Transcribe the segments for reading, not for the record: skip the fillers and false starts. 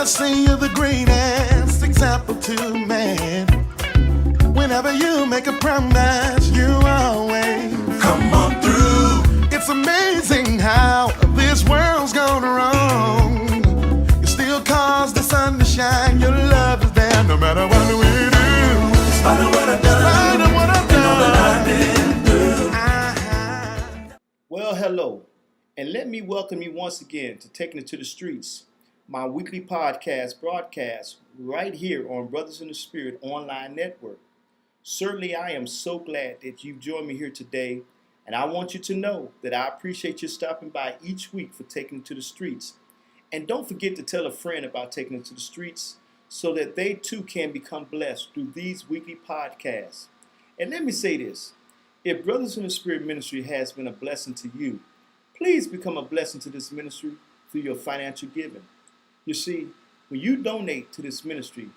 see you're the greatest example to man. Whenever you make a promise, you always come on through. It's amazing how this world's gone wrong. You still cause the sun to shine. Your love is there no matter what we do. In spite of what I've done, and all that I've been through. Well, hello, and let me welcome you once again to Taking It to the Streets, my weekly podcast broadcast right here on Brothers in the Spirit online network. Certainly, I am so glad that you've joined me here today, and I want you to know that I appreciate you stopping by each week for Taking It to the Streets. And don't forget to tell a friend about Taking It to the Streets so that they too can become blessed through these weekly podcasts. And let me say this, if Brothers in the Spirit ministry has been a blessing to you, please become a blessing to this ministry through your financial giving. You see, when you donate to this ministry,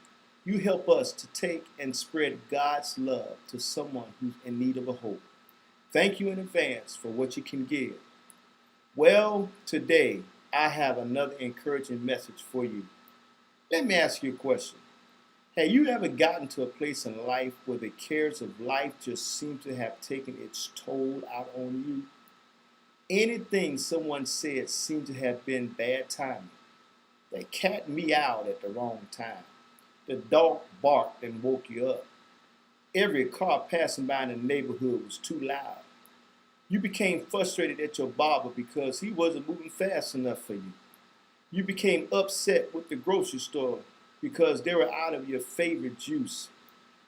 you help us to take and spread God's love to someone who's in need of a hope. Thank you in advance for what you can give. Well, today I have another encouraging message for you. Let me ask you a question. Have you ever gotten to a place in life where the cares of life just seem to have taken its toll out on you? Anything someone said seemed to have been bad timing. The cat meowed at the wrong time. The dog barked and woke you up. Every car passing by in the neighborhood was too loud. You became frustrated at your barber because he wasn't moving fast enough for you. You became upset with the grocery store because they were out of your favorite juice.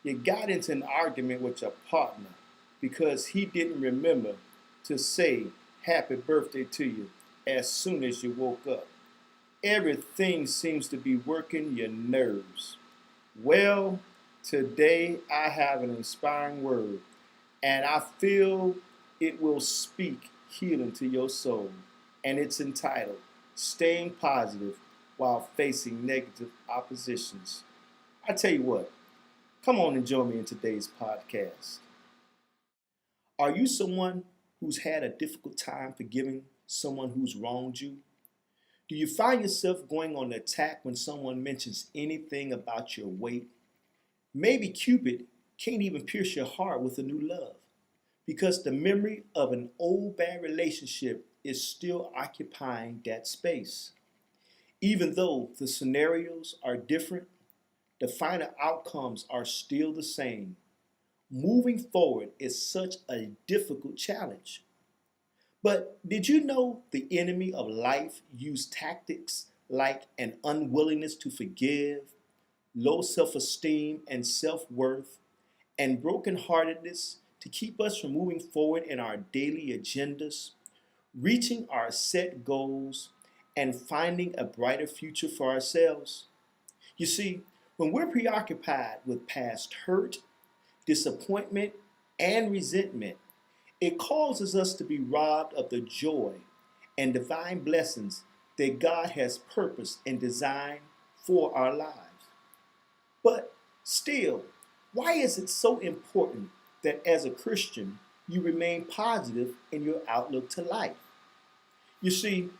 You got into an argument with your partner because he didn't remember to say happy birthday to you as soon as you woke up. Everything seems to be working your nerves. Well, today I have an inspiring word, and I feel it will speak healing to your soul. And it's entitled, Staying Positive While Facing Negative Oppositions. I tell you what, come on and join me in today's podcast. Are you someone who's had a difficult time forgiving someone who's wronged you? Do you find yourself going on the attack when someone mentions anything about your weight? Maybe Cupid can't even pierce your heart with a new love because the memory of an old bad relationship is still occupying that space. Even though the scenarios are different, the final outcomes are still the same. Moving forward is such a difficult challenge. But did you know the enemy of life used tactics like an unwillingness to forgive, low self-esteem and self-worth, and brokenheartedness to keep us from moving forward in our daily agendas, reaching our set goals, and finding a brighter future for ourselves? You see, when we're preoccupied with past hurt, disappointment, and resentment, it causes us to be robbed of the joy and divine blessings that God has purposed and designed for our lives. But still, why is it so important that as a Christian, you remain positive in your outlook to life? You see,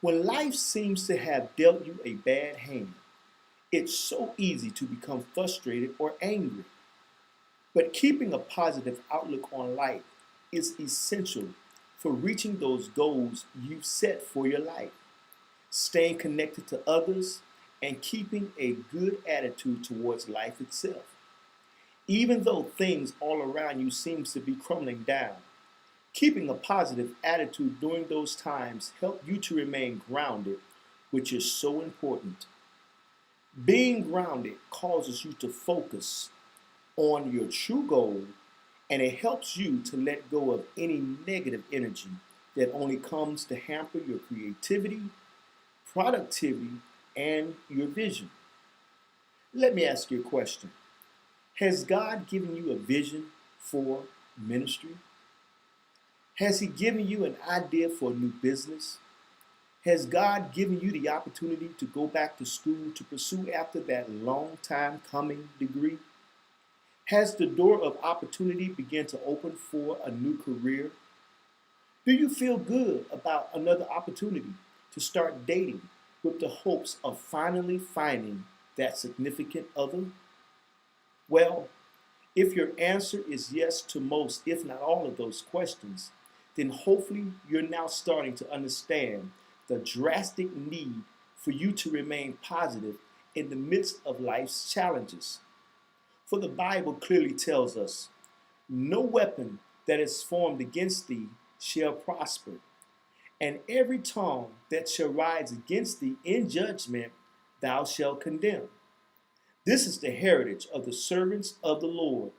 when life seems to have dealt you a bad hand, it's so easy to become frustrated or angry. But keeping a positive outlook on life is essential for reaching those goals you've set for your life, staying connected to others, and keeping a good attitude towards life itself. Even though things all around you seems to be crumbling down, keeping a positive attitude during those times helps you to remain grounded, which is so important. Being grounded causes you to focus on your true goal, and it helps you to let go of any negative energy that only comes to hamper your creativity, productivity, and your vision. Let me ask you a question. Has God given you a vision for ministry? Has He given you an idea for a new business? Has God given you the opportunity to go back to school to pursue after that long time coming degree? Has the door of opportunity begun to open for a new career? Do you feel good about another opportunity to start dating, with the hopes of finally finding that significant other? Well, if your answer is yes to most, if not all of those questions, then hopefully you're now starting to understand the drastic need for you to remain positive in the midst of life's challenges. For the Bible clearly tells us, no weapon that is formed against thee shall prosper, and every tongue that shall rise against thee in judgment thou shalt condemn. This is the heritage of the servants of the Lord,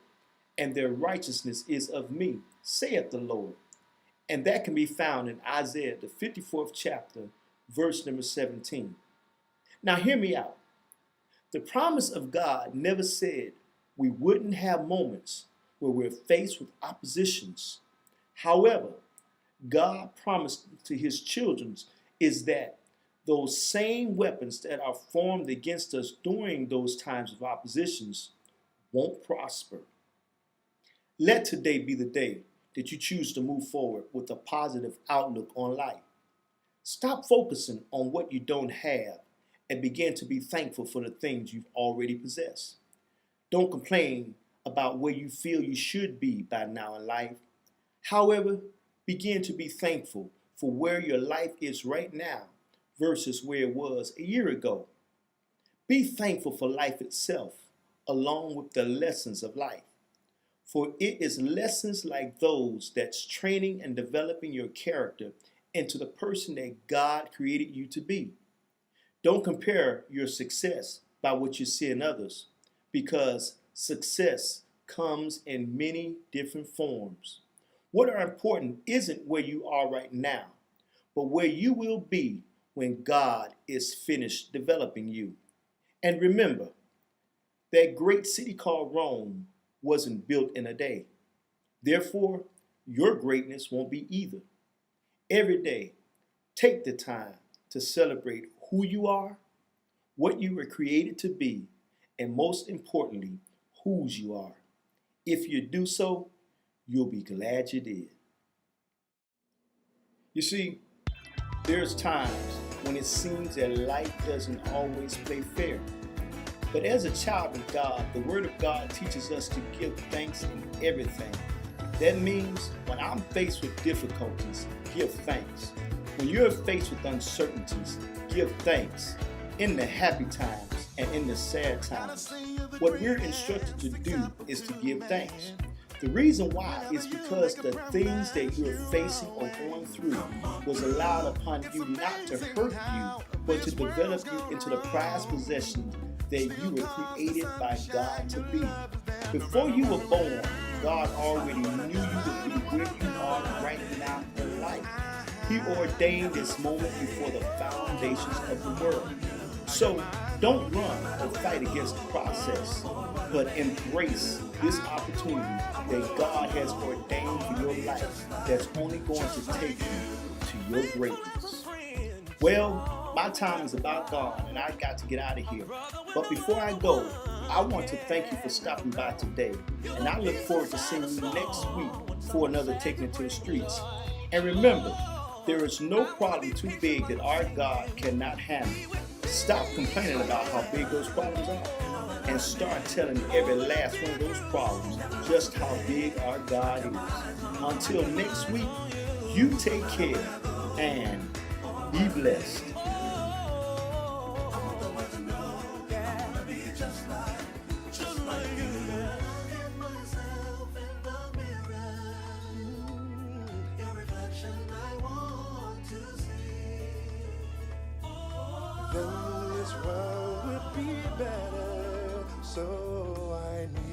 and their righteousness is of me, saith the Lord. And that can be found in Isaiah, the 54th chapter, verse number 17. Now hear me out. The promise of God never said we wouldn't have moments where we're faced with oppositions. However, God promised to his children is that those same weapons that are formed against us during those times of oppositions won't prosper. Let today be the day that you choose to move forward with a positive outlook on life. Stop focusing on what you don't have and begin to be thankful for the things you've already possessed. Don't complain about where you feel you should be by now in life. However, begin to be thankful for where your life is right now versus where it was a year ago. Be thankful for life itself, along with the lessons of life. For it is lessons like those that's training and developing your character into the person that God created you to be. Don't compare your success by what you see in others, because success comes in many different forms. What are important isn't where you are right now, but where you will be when God is finished developing you. And remember, that great city called Rome wasn't built in a day. Therefore, your greatness won't be either. Every day, take the time to celebrate who you are, what you were created to be, and most importantly, whose you are. If you do so, you'll be glad you did. You see, there's times when it seems that life doesn't always play fair. But as a child of God, the Word of God teaches us to give thanks in everything. That means when I'm faced with difficulties, give thanks. When you're faced with uncertainties, give thanks. In the happy times and in the sad times, what we're instructed to do is to give thanks. The reason why is because the things that you're facing or going through was allowed upon you not to hurt you, but to develop you into the prized possession that you were created by God to be. Before you were born, God already knew you to be where you are right now in life. He ordained this moment before the foundations of the world. So don't run or fight against the process, but embrace this opportunity that God has ordained for your life that's only going to take you to your greatness. Well, my time is about gone and I got to get out of here. But before I go, I want to thank you for stopping by today. And I look forward to seeing you next week for another Taking It to the Streets. And remember, there is no problem too big that our God cannot handle. Stop complaining about how big those problems are and start telling every last one of those problems just how big our God is. Until next week, you take care and be blessed. Then this world would be better, so I need